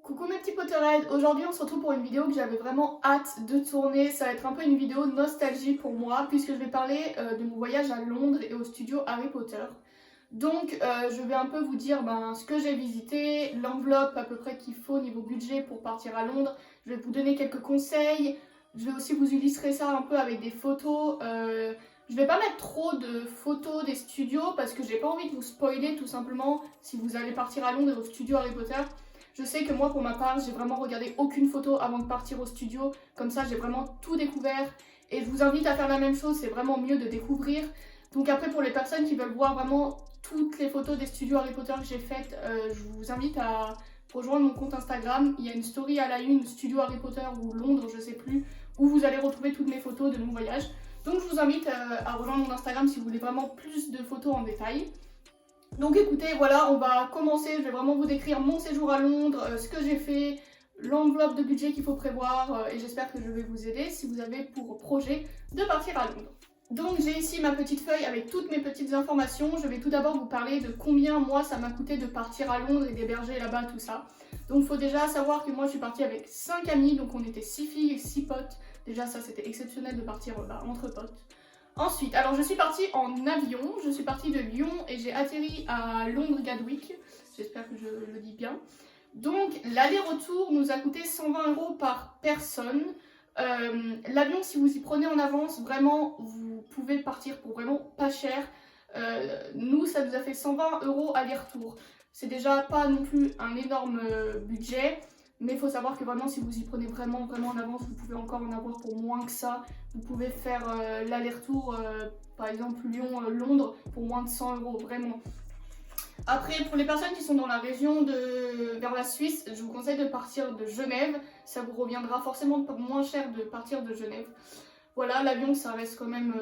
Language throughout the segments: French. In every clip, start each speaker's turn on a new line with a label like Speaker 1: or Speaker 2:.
Speaker 1: Coucou mes petits Potterheads, aujourd'hui on se retrouve pour une vidéo que j'avais vraiment hâte de tourner. Ça va être un peu une vidéo nostalgie pour moi puisque je vais parler de mon voyage à Londres et au studio Harry Potter. Donc je vais un peu vous dire ce que j'ai visité, l'enveloppe à peu près qu'il faut niveau budget pour partir à Londres. Je vais vous donner quelques conseils, je vais aussi vous illustrer ça un peu avec des photos. Je vais pas mettre trop de photos des studios parce que j'ai pas envie de vous spoiler tout simplement si vous allez partir à Londres et au studio Harry Potter. Je sais que moi pour ma part j'ai vraiment regardé aucune photo avant de partir au studio, comme ça j'ai vraiment tout découvert et je vous invite à faire la même chose, c'est vraiment mieux de découvrir. Donc après pour les personnes qui veulent voir vraiment toutes les photos des studios Harry Potter que j'ai faites, je vous invite à rejoindre mon compte Instagram. Il y a une story à la une, studio Harry Potter ou Londres, je sais plus, où vous allez retrouver toutes mes photos de mon voyage. Donc je vous invite à rejoindre mon Instagram si vous voulez vraiment plus de photos en détail. Donc écoutez, voilà, on va commencer, je vais vraiment vous décrire mon séjour à Londres, ce que j'ai fait, l'enveloppe de budget qu'il faut prévoir et j'espère que je vais vous aider si vous avez pour projet de partir à Londres. Donc j'ai ici ma petite feuille avec toutes mes petites informations. Je vais tout d'abord vous parler de combien moi ça m'a coûté de partir à Londres et d'héberger là-bas, tout ça. Donc il faut déjà savoir que moi je suis partie avec 5 amis, donc on était 6 filles et 6 potes. Déjà ça c'était exceptionnel de partir entre potes. Ensuite, alors je suis partie en avion, je suis partie de Lyon et j'ai atterri à Londres Gatwick, j'espère que je le dis bien. Donc l'aller-retour nous a coûté 120 € par personne. L'avion, si vous y prenez en avance, vraiment vous pouvez partir pour vraiment pas cher. Nous ça nous a fait 120 € aller-retour. C'est déjà pas non plus un énorme budget. Mais il faut savoir que vraiment si vous y prenez vraiment en avance, vous pouvez encore en avoir pour moins que ça. Vous pouvez faire l'aller-retour, par exemple Lyon-Londres, pour moins de 100 € vraiment. Après, pour les personnes qui sont dans la région vers la Suisse, je vous conseille de partir de Genève. Ça vous reviendra forcément moins cher de partir de Genève. Voilà, l'avion ça reste quand même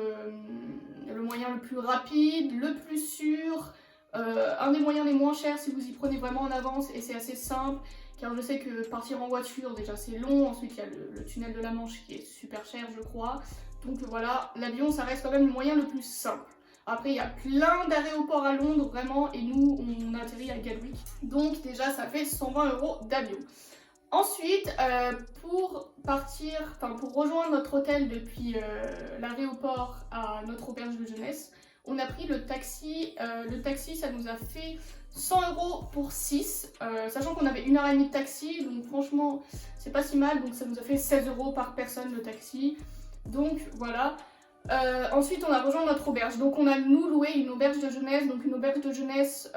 Speaker 1: le moyen le plus rapide, le plus sûr. Un des moyens les moins chers si vous y prenez vraiment en avance et c'est assez simple. Car je sais que partir en voiture, déjà c'est long, ensuite il y a le tunnel de la Manche qui est super cher je crois. Donc voilà, l'avion ça reste quand même le moyen le plus simple. Après il y a plein d'aéroports à Londres vraiment et nous on atterrit à Gatwick. Donc déjà ça fait 120 € d'avion. Ensuite pour rejoindre notre hôtel depuis l'aéroport à notre auberge de jeunesse, on a pris le taxi. Le taxi ça nous a fait 100 € pour 6, sachant qu'on avait 1h30 de taxi, donc franchement c'est pas si mal, donc ça nous a fait 16 € par personne le taxi, donc voilà. Ensuite on a rejoint notre auberge, donc on a nous loué une auberge de jeunesse, donc une auberge de jeunesse,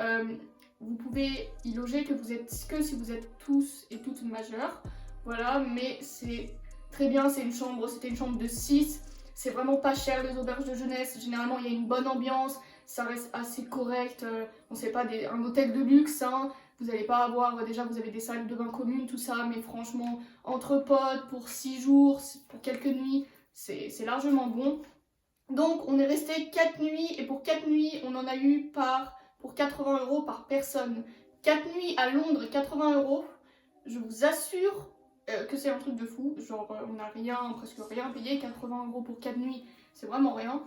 Speaker 1: vous pouvez y loger que si vous êtes tous et toutes majeurs, voilà, mais c'est très bien, c'était une chambre de 6, c'est vraiment pas cher les auberges de jeunesse, généralement il y a une bonne ambiance, ça reste assez correct, on sait pas un hôtel de luxe, hein. Vous n'allez pas avoir, déjà vous avez des salles de bain communes, tout ça, mais franchement, entre potes, pour 6 jours, pour quelques nuits, c'est largement bon. Donc on est resté 4 nuits, et pour 4 nuits, on en a eu pour 80 € par personne. 4 nuits à Londres, 80 €, je vous assure que c'est un truc de fou, genre on n'a presque rien payé, 80 € pour 4 nuits, c'est vraiment rien.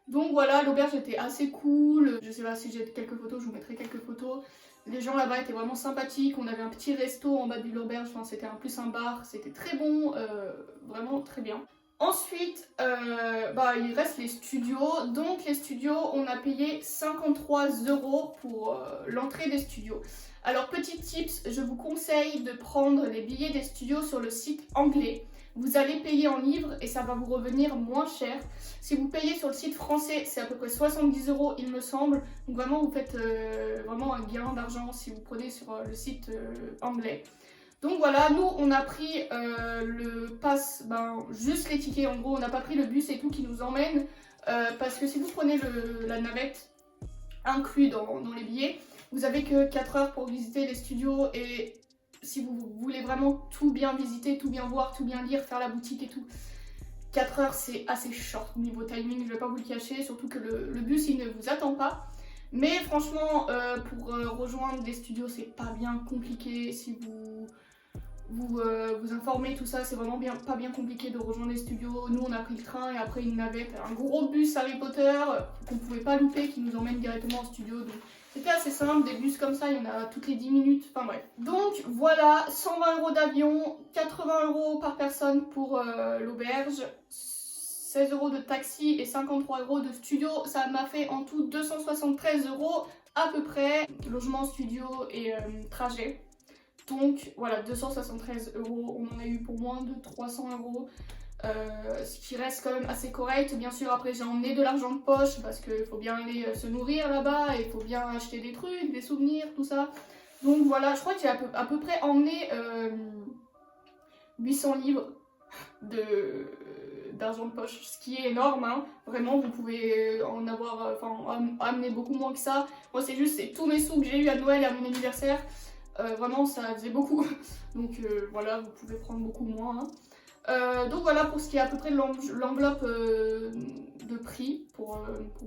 Speaker 1: Donc voilà, l'auberge était assez cool, je sais pas si j'ai quelques photos, je vous mettrai quelques photos. Les gens là-bas étaient vraiment sympathiques, on avait un petit resto en bas de l'auberge, enfin c'était plus un bar, c'était très bon, vraiment très bien. Ensuite, il reste les studios. Donc les studios, on a payé 53 € pour l'entrée des studios. Alors petit tips, je vous conseille de prendre les billets des studios sur le site anglais. Vous allez payer en livres et ça va vous revenir moins cher. Si vous payez sur le site français, c'est à peu près 70 € il me semble. Donc vraiment vous faites vraiment un gain d'argent si vous prenez sur le site anglais. Donc voilà, nous on a pris le pass, juste les tickets en gros, on n'a pas pris le bus et tout qui nous emmène parce que si vous prenez la navette inclus dans les billets, vous avez que 4 heures pour visiter les studios et si vous voulez vraiment tout bien visiter, tout bien voir, tout bien lire, faire la boutique et tout, 4 heures c'est assez short niveau timing, je vais pas vous le cacher, surtout que le bus il ne vous attend pas. Mais franchement, pour rejoindre des studios, c'est pas bien compliqué. Si vous informez, tout ça, c'est vraiment pas bien compliqué de rejoindre les studios. Nous, on a pris le train et après une navette, un gros bus Harry Potter qu'on pouvait pas louper, qui nous emmène directement au studio. Donc c'était assez simple, des bus comme ça, il y en a toutes les 10 minutes, enfin bref. Donc voilà, 120 € d'avion, 80 € par personne pour l'auberge, 16 € de taxi et 53 € de studio. Ça m'a fait en tout 273 € à peu près, logement, studio et trajet. Donc voilà, 273 €, on en a eu pour moins de 300 €. Ce qui reste quand même assez correct. Bien sûr, après j'ai emmené de l'argent de poche parce qu'il faut bien aller se nourrir là-bas et il faut bien acheter des trucs, des souvenirs, tout ça. Donc voilà, je crois que j'ai à peu près emmené 800 livres d'argent de poche, ce qui est énorme, hein. Vraiment, vous pouvez en avoir, amener beaucoup moins que ça. Moi, c'est tous mes sous que j'ai eu à Noël et à mon anniversaire. Vraiment, ça faisait beaucoup. Donc voilà, vous pouvez prendre beaucoup moins, hein. Donc voilà pour ce qui est à peu près de l'enveloppe de prix pour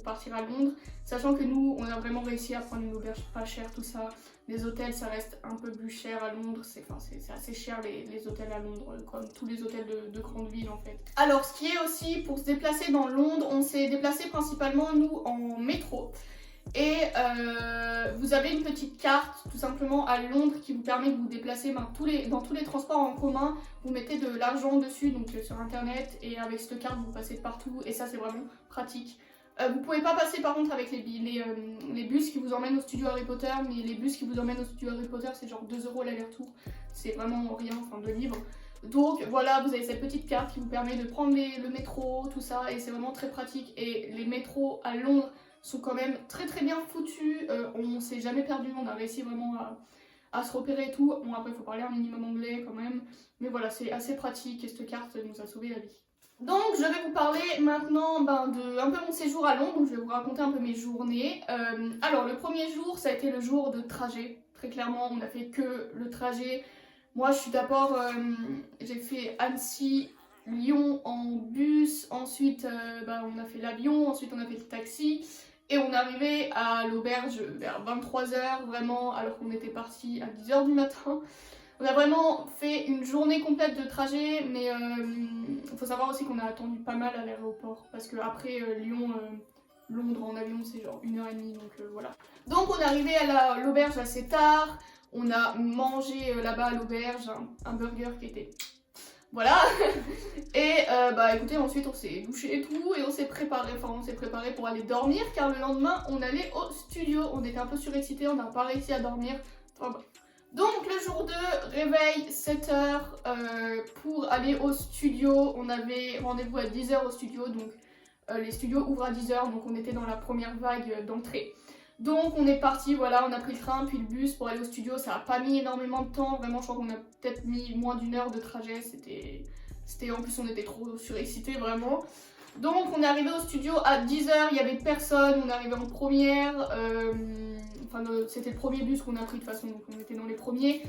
Speaker 1: partir à Londres, sachant que nous on a vraiment réussi à prendre une auberge pas chère, tout ça. Les hôtels ça reste un peu plus cher à Londres, c'est assez cher les hôtels à Londres, comme tous les hôtels de grandes villes en fait. Alors ce qui est aussi pour se déplacer dans Londres, on s'est déplacé principalement nous en métro. Et vous avez une petite carte tout simplement à Londres qui vous permet de vous déplacer dans tous les transports en commun. Vous mettez de l'argent dessus, donc sur internet, et avec cette carte vous passez de partout et ça c'est vraiment pratique. Vous pouvez pas passer par contre avec les bus qui vous emmènent au studio Harry Potter, mais les bus qui vous emmènent au studio Harry Potter c'est genre 2 € l'aller-retour, c'est vraiment rien, enfin 2 livres. Donc voilà, vous avez cette petite carte qui vous permet de prendre le métro, tout ça, et c'est vraiment très pratique. Et les métros à Londres sont quand même très bien foutus, on s'est jamais perdu, on a réussi vraiment à se repérer et tout. Bon après il faut parler un minimum anglais quand même, mais voilà c'est assez pratique et cette carte nous a sauvé la vie. Donc je vais vous parler maintenant de un peu mon séjour à Londres, donc je vais vous raconter un peu mes journées. Alors le premier jour ça a été le jour de trajet, très clairement on a fait que le trajet. Moi je suis d'abord, j'ai fait Annecy, Lyon en bus, ensuite on a fait l'avion, ensuite on a fait le taxi. Et on est arrivé à l'auberge vers 23 h vraiment, alors qu'on était parti à 10 h du matin. On a vraiment fait une journée complète de trajet, mais il faut savoir aussi qu'on a attendu pas mal à l'aéroport, parce qu'après Londres en avion c'est genre 1h30, donc voilà. Donc on est arrivé à l'auberge assez tard, on a mangé là-bas à l'auberge un burger qui était... Voilà. Et écoutez, ensuite on s'est douché et tout et on s'est préparé pour aller dormir car le lendemain on allait au studio. On était un peu surexcités, on n'a pas réussi à dormir. Enfin, bref. Donc le jour 2, réveil 7 h pour aller au studio. On avait rendez-vous à 10 h au studio, donc les studios ouvrent à 10 h, donc on était dans la première vague d'entrée. Donc on est parti, voilà, on a pris le train puis le bus pour aller au studio, ça a pas mis énormément de temps, vraiment je crois qu'on a peut-être mis moins d'1 heure de trajet, en plus on était trop surexcités vraiment. Donc on est arrivé au studio à 10 h, il y avait personne, on est arrivé en première, c'était le premier bus qu'on a pris de toute façon, donc on était dans les premiers.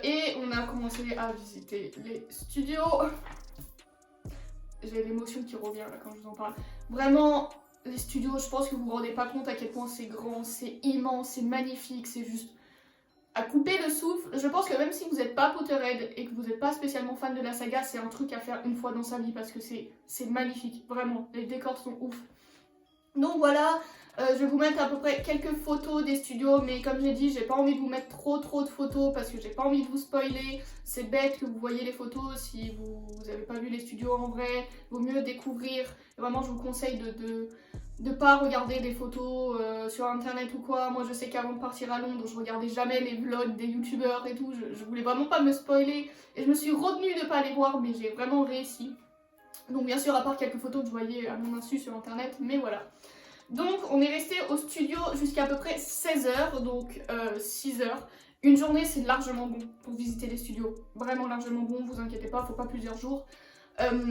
Speaker 1: Et on a commencé à visiter les studios. J'ai l'émotion qui revient là quand je vous en parle. Vraiment... Les studios, je pense que vous vous rendez pas compte à quel point c'est grand, c'est immense, c'est magnifique, c'est juste à couper le souffle. Je pense que même si vous n'êtes pas Potterhead et que vous n'êtes pas spécialement fan de la saga, c'est un truc à faire une fois dans sa vie parce que c'est magnifique, vraiment, les décors sont ouf. Donc voilà, je vais vous mettre à peu près quelques photos des studios, mais comme j'ai dit, j'ai pas envie de vous mettre trop de photos parce que j'ai pas envie de vous spoiler. C'est bête que vous voyez les photos si vous n'avez pas vu les studios en vrai, vaut mieux découvrir. Et vraiment, je vous conseille de pas regarder des photos sur internet ou quoi. Moi je sais qu'avant de partir à Londres, je regardais jamais les vlogs des youtubeurs et tout, je voulais vraiment pas me spoiler et je me suis retenue de pas les voir, mais j'ai vraiment réussi. Donc bien sûr à part quelques photos que je voyais à mon insu sur internet, mais voilà. Donc on est resté au studio jusqu'à peu près 16 h, donc 6 h. Une journée c'est largement bon pour visiter les studios, vraiment largement bon, vous inquiétez pas, faut pas plusieurs jours.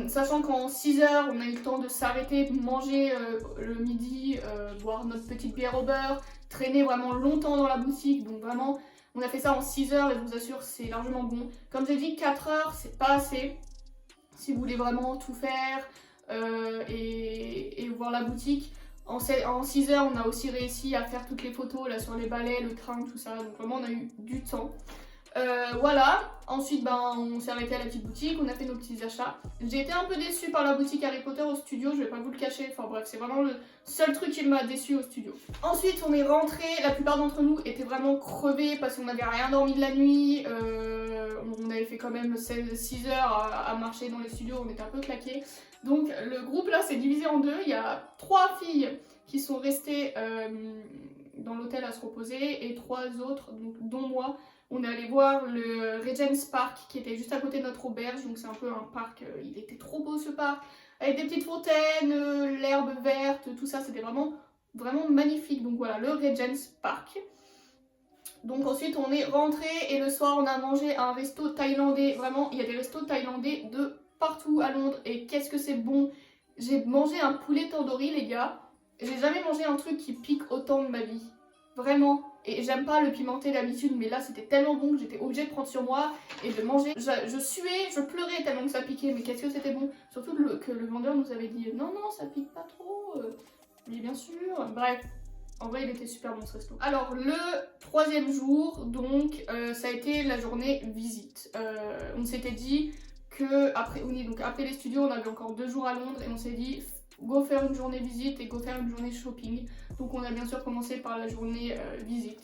Speaker 1: Sachant qu'en 6 h on a eu le temps de s'arrêter, manger le midi, boire notre petite bière au beurre, traîner vraiment longtemps dans la boutique, donc vraiment on a fait ça en 6 h et je vous assure c'est largement bon. Comme j'ai dit 4 h c'est pas assez si vous voulez vraiment tout faire et voir la boutique. En 6 h on a aussi réussi à faire toutes les photos là sur les balais, le train, tout ça, donc vraiment on a eu du temps. Voilà, ensuite ben, on s'est arrêté à la petite boutique, on a fait nos petits achats. J'ai été un peu déçue par la boutique Harry Potter au studio, je vais pas vous le cacher, enfin bref, c'est vraiment le seul truc qui m'a déçue au studio. Ensuite on est rentré, la plupart d'entre nous étaient vraiment crevés parce qu'on n'avait rien dormi de la nuit. On avait fait quand même 6 heures à marcher dans les studios, on était un peu claqués. Donc le groupe là s'est divisé en deux, il y a 3 filles qui sont restées dans l'hôtel à se reposer et 3 autres, donc, dont moi. On est allé voir le Regent's Park qui était juste à côté de notre auberge, donc c'est un peu un parc, il était trop beau ce parc, avec des petites fontaines, l'herbe verte, tout ça, c'était vraiment, vraiment magnifique. Donc voilà, le Regent's Park. Donc ensuite on est rentré et le soir on a mangé à un resto thaïlandais. Vraiment, il y a des restos thaïlandais de partout à Londres et qu'est-ce que c'est bon. J'ai mangé un poulet tandoori les gars, j'ai jamais mangé un truc qui pique autant de ma vie. Vraiment. Et j'aime pas le pimenté d'habitude, mais là c'était tellement bon que j'étais obligée de prendre sur moi et de manger. Je suais, je pleurais tellement que ça piquait, mais qu'est-ce que c'était bon. Surtout que le vendeur nous avait dit non, non, ça pique pas trop. Mais bien sûr. Bref, en vrai il était super bon ce resto. Alors le 3e jour, donc ça a été la journée visite. On s'était dit que après les studios, on avait encore 2 jours à Londres et on s'est dit go faire une journée visite et go faire une journée shopping. Donc on a bien sûr commencé par la journée visite.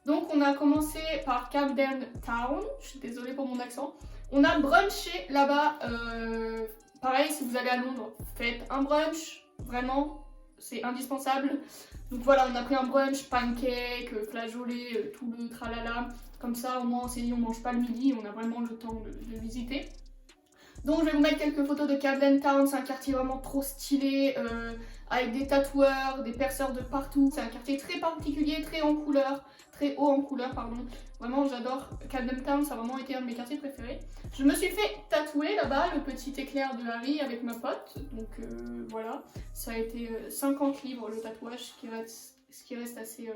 Speaker 1: Donc on a commencé par Camden Town, je suis désolée pour mon accent. On a brunché là-bas, pareil si vous allez à Londres, faites un brunch, vraiment, c'est indispensable. Donc voilà, on a pris un brunch, pancake, flageolet, tout le tralala. Comme ça au moins on s'est dit on mange pas le midi, on a vraiment le temps de visiter. Donc je vais vous mettre quelques photos de Camden Town, c'est un quartier vraiment trop stylé, avec des tatoueurs, des perceurs de partout. C'est un quartier très particulier, très haut en couleur, pardon. Vraiment j'adore Camden Town, ça a vraiment été un de mes quartiers préférés. Je me suis fait tatouer là-bas le petit éclair de Harry avec ma pote, donc voilà. Ça a été 50 livres le tatouage, ce qui reste assez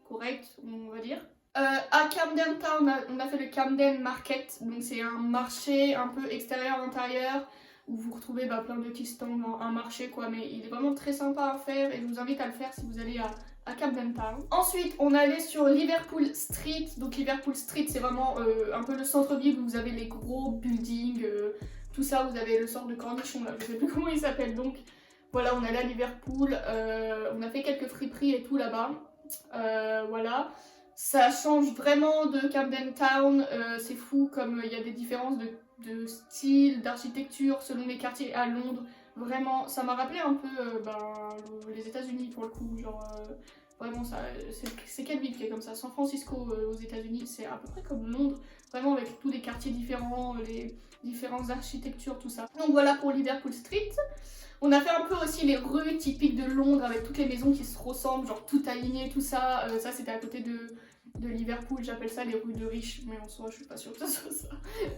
Speaker 1: correct, on va dire. À Camden Town, on a fait le Camden Market, donc c'est un marché un peu extérieur-intérieur où vous retrouvez plein de petits stands, un marché quoi, mais il est vraiment très sympa à faire et je vous invite à le faire si vous allez à Camden Town. Ensuite, on est allé sur Liverpool Street, donc Liverpool Street c'est vraiment un peu le centre-ville où vous avez les gros buildings, tout ça, vous avez le sort de cornichon là, je sais plus comment il s'appelle, donc voilà, on est allé à Liverpool, on a fait quelques friperies et tout là-bas, voilà. Ça change vraiment de Camden Town, c'est fou comme il y a des différences de style, d'architecture selon les quartiers à Londres. Vraiment, ça m'a rappelé un peu les États-Unis pour le coup. Genre, vraiment, c'est quelle ville qui est comme ça? San Francisco aux États-Unis, c'est à peu près comme Londres, vraiment avec tous les quartiers différents, les différentes architectures, tout ça. Donc voilà pour Liverpool Street. On a fait un peu aussi les rues typiques de Londres avec toutes les maisons qui se ressemblent, genre tout aligné, tout ça. Ça c'était à côté de Liverpool, j'appelle ça les rues de riches, mais en soi je suis pas sûre que ce soit ça.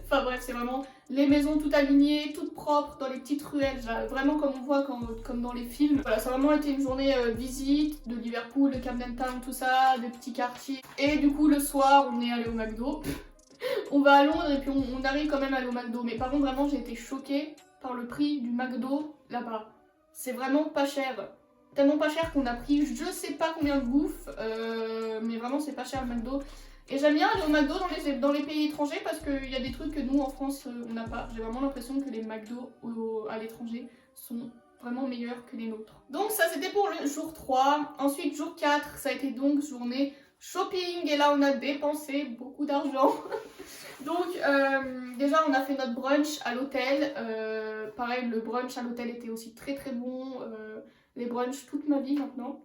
Speaker 1: Enfin bref, c'est vraiment les maisons toutes alignées, toutes propres, dans les petites ruelles, vraiment comme on voit comme dans les films. Voilà, ça a vraiment été une journée visite de Liverpool, de Camden Town, tout ça, des petits quartiers. Et du coup le soir on est allé au McDo. On va à Londres et puis on arrive quand même à aller au McDo, mais par contre vraiment j'ai été choquée par le prix du McDo là-bas. C'est vraiment pas cher. Tellement pas cher qu'on a pris je sais pas combien de bouffe, mais vraiment c'est pas cher le McDo. Et j'aime bien aller au McDo dans les pays étrangers parce qu'il y a des trucs que nous en France on n'a pas. J'ai vraiment l'impression que les McDo à l'étranger sont vraiment meilleurs que les nôtres. Donc ça c'était pour le jour 3. Ensuite jour 4, ça a été donc journée shopping et là on a dépensé beaucoup d'argent. Donc déjà on a fait notre brunch à l'hôtel, pareil le brunch à l'hôtel était aussi très très bon, les brunchs toute ma vie maintenant.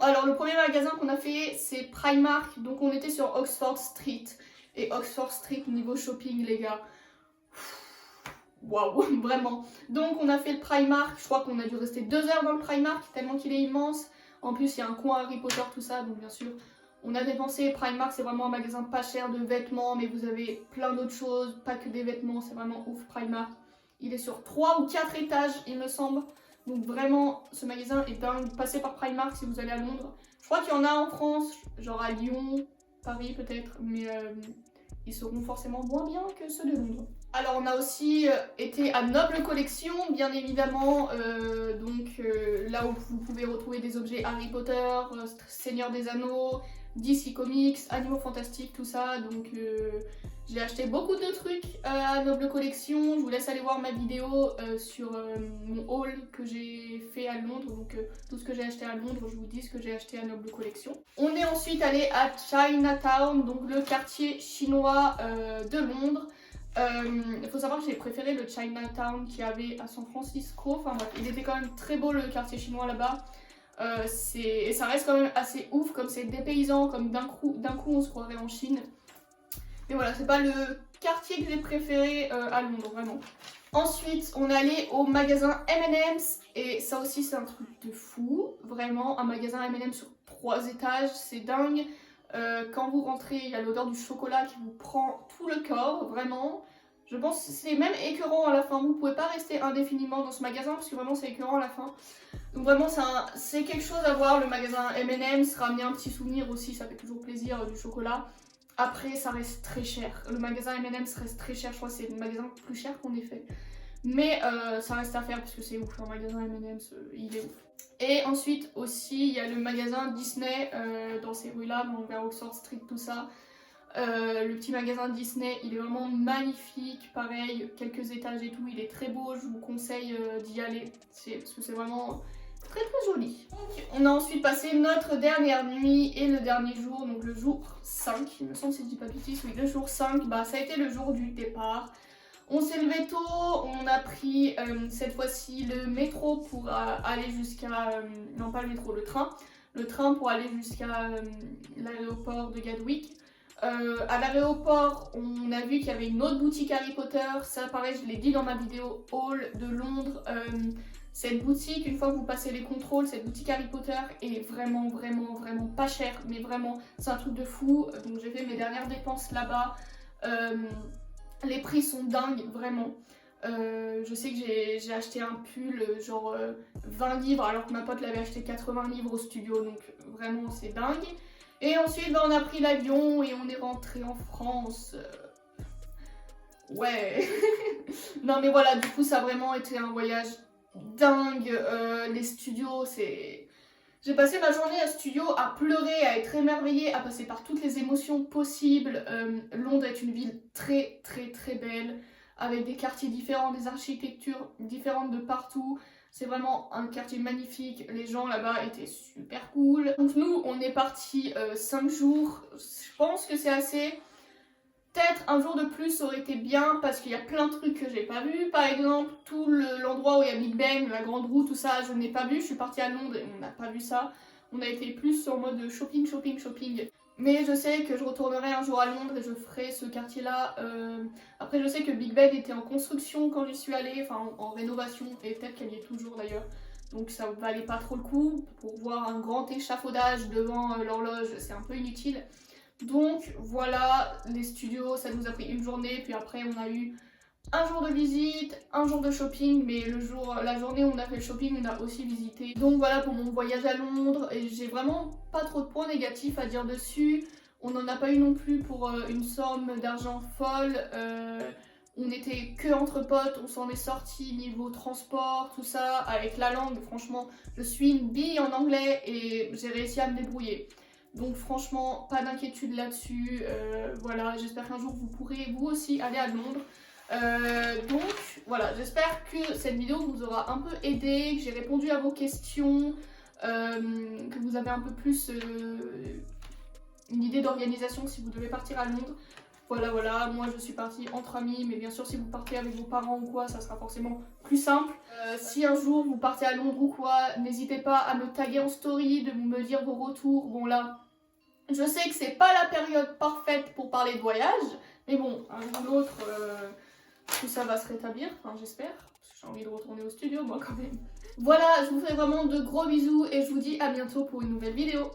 Speaker 1: Alors le premier magasin qu'on a fait c'est Primark, donc on était sur Oxford Street, et Oxford Street niveau shopping les gars, waouh vraiment. Donc on a fait le Primark, je crois qu'on a dû rester 2 heures dans le Primark tellement qu'il est immense, en plus il y a un coin Harry Potter tout ça, donc bien sûr on a dépensé. Primark c'est vraiment un magasin pas cher de vêtements, mais vous avez plein d'autres choses, pas que des vêtements, c'est vraiment ouf Primark. Il est sur 3 ou 4 étages il me semble, donc vraiment ce magasin est dingue. Passez par Primark si vous allez à Londres. Je crois qu'il y en a en France, genre à Lyon, Paris peut-être, mais ils seront forcément moins bien que ceux de Londres. Alors on a aussi été à Noble Collection, bien évidemment, là où vous pouvez retrouver des objets Harry Potter, Seigneur des Anneaux, DC Comics, Animaux Fantastiques, tout ça. Donc j'ai acheté beaucoup de trucs à Noble Collection. Je vous laisse aller voir ma vidéo sur mon haul que j'ai fait à Londres. Donc tout ce que j'ai acheté à Londres, je vous dis ce que j'ai acheté à Noble Collection. On est ensuite allé à Chinatown, donc le quartier chinois de Londres. Il faut savoir que j'ai préféré le Chinatown qu'il y avait à San Francisco. Enfin bref, il était quand même très beau le quartier chinois là-bas. Et ça reste quand même assez ouf, comme c'est dépaysant, comme d'un coup on se croirait en Chine. Mais voilà, c'est pas le quartier que j'ai préféré à Londres, vraiment. Ensuite, on est allé au magasin M&M's et ça aussi c'est un truc de fou. Vraiment, un magasin M&M's sur 3 étages, c'est dingue. Quand vous rentrez, il y a l'odeur du chocolat qui vous prend tout le corps, vraiment. Je pense que c'est même écœurant à la fin. Vous pouvez pas rester indéfiniment dans ce magasin parce que vraiment c'est écœurant à la fin. Donc vraiment c'est quelque chose à voir, le magasin M&M's, ramener un petit souvenir aussi, ça fait toujours plaisir, du chocolat. Après ça reste très cher, le magasin M&M's reste très cher, je crois que c'est le magasin le plus cher qu'on ait fait. Mais ça reste à faire parce que c'est ouf, un magasin M&M's, il est ouf. Et ensuite aussi il y a le magasin Disney dans ces rues là, donc vers Oxford Street, tout ça. Le petit magasin Disney, il est vraiment magnifique, pareil, quelques étages et tout, il est très beau, je vous conseille d'y aller, parce que c'est vraiment très très joli. Donc, on a ensuite passé notre dernière nuit et le dernier jour, donc le jour 5, il me semble si je dis pas de bêtises, oui, le jour 5, bah ça a été le jour du départ. On s'est levé tôt, on a pris cette fois-ci le métro pour aller jusqu'à, non pas le métro, le train pour aller jusqu'à l'aéroport de Gatwick. À l'aéroport, on a vu qu'il y avait une autre boutique Harry Potter. Ça, pareil, je l'ai dit dans ma vidéo haul de Londres. Cette boutique, une fois que vous passez les contrôles, cette boutique Harry Potter est vraiment, vraiment, vraiment pas chère. Mais vraiment, c'est un truc de fou. Donc j'ai fait mes dernières dépenses là-bas. Les prix sont dingues, vraiment. Je sais que j'ai acheté un pull genre 20 livres alors que ma pote l'avait acheté 80 livres au studio. Donc vraiment, c'est dingue. Et ensuite, bah, on a pris l'avion et on est rentré en France. Ouais. Non mais voilà, du coup, ça a vraiment été un voyage dingue. Les studios, c'est... J'ai passé ma journée à studio à pleurer, à être émerveillée, à passer par toutes les émotions possibles. Londres est une ville très très très belle, avec des quartiers différents, des architectures différentes de partout. C'est vraiment un quartier magnifique, les gens là-bas étaient super cool. Donc nous, on est partis 5 jours, je pense que c'est assez. Peut-être un jour de plus aurait été bien parce qu'il y a plein de trucs que j'ai pas vu. Par exemple, tout l'endroit où il y a Big Ben, la grande roue, tout ça, je n'ai pas vu. Je suis partie à Londres et on n'a pas vu ça. On a été plus en mode shopping, shopping, shopping. Mais je sais que je retournerai un jour à Londres et je ferai ce quartier-là. Après, je sais que Big Ben était en construction quand j'y suis allée, enfin en rénovation, et peut-être qu'elle y est toujours d'ailleurs. Donc ça valait pas trop le coup. Pour voir un grand échafaudage devant l'horloge, c'est un peu inutile. Donc voilà, les studios, ça nous a pris une journée, puis après on a eu un jour de visite, un jour de shopping, mais la journée où on a fait le shopping, on a aussi visité. Donc voilà pour mon voyage à Londres, et j'ai vraiment pas trop de points négatifs à dire dessus. On n'en a pas eu non plus pour une somme d'argent folle. On était que entre potes, on s'en est sorti niveau transport, tout ça, avec la langue, franchement, je suis une bille en anglais et j'ai réussi à me débrouiller. Donc franchement, pas d'inquiétude là-dessus. Voilà, j'espère qu'un jour vous pourrez vous aussi aller à Londres. Donc voilà, j'espère que cette vidéo vous aura un peu aidé, que j'ai répondu à vos questions, que vous avez un peu plus une idée d'organisation si vous devez partir à Londres. Voilà, moi je suis partie entre amis, mais bien sûr si vous partez avec vos parents ou quoi, ça sera forcément plus simple. Si un jour vous partez à Londres ou quoi, n'hésitez pas à me taguer en story, de me dire vos retours. Bon là, je sais que c'est pas la période parfaite pour parler de voyage, mais bon, un jour ou l'autre, tout ça va se rétablir, enfin j'espère, parce que j'ai envie de retourner au studio moi quand même. Voilà, je vous fais vraiment de gros bisous et je vous dis à bientôt pour une nouvelle vidéo.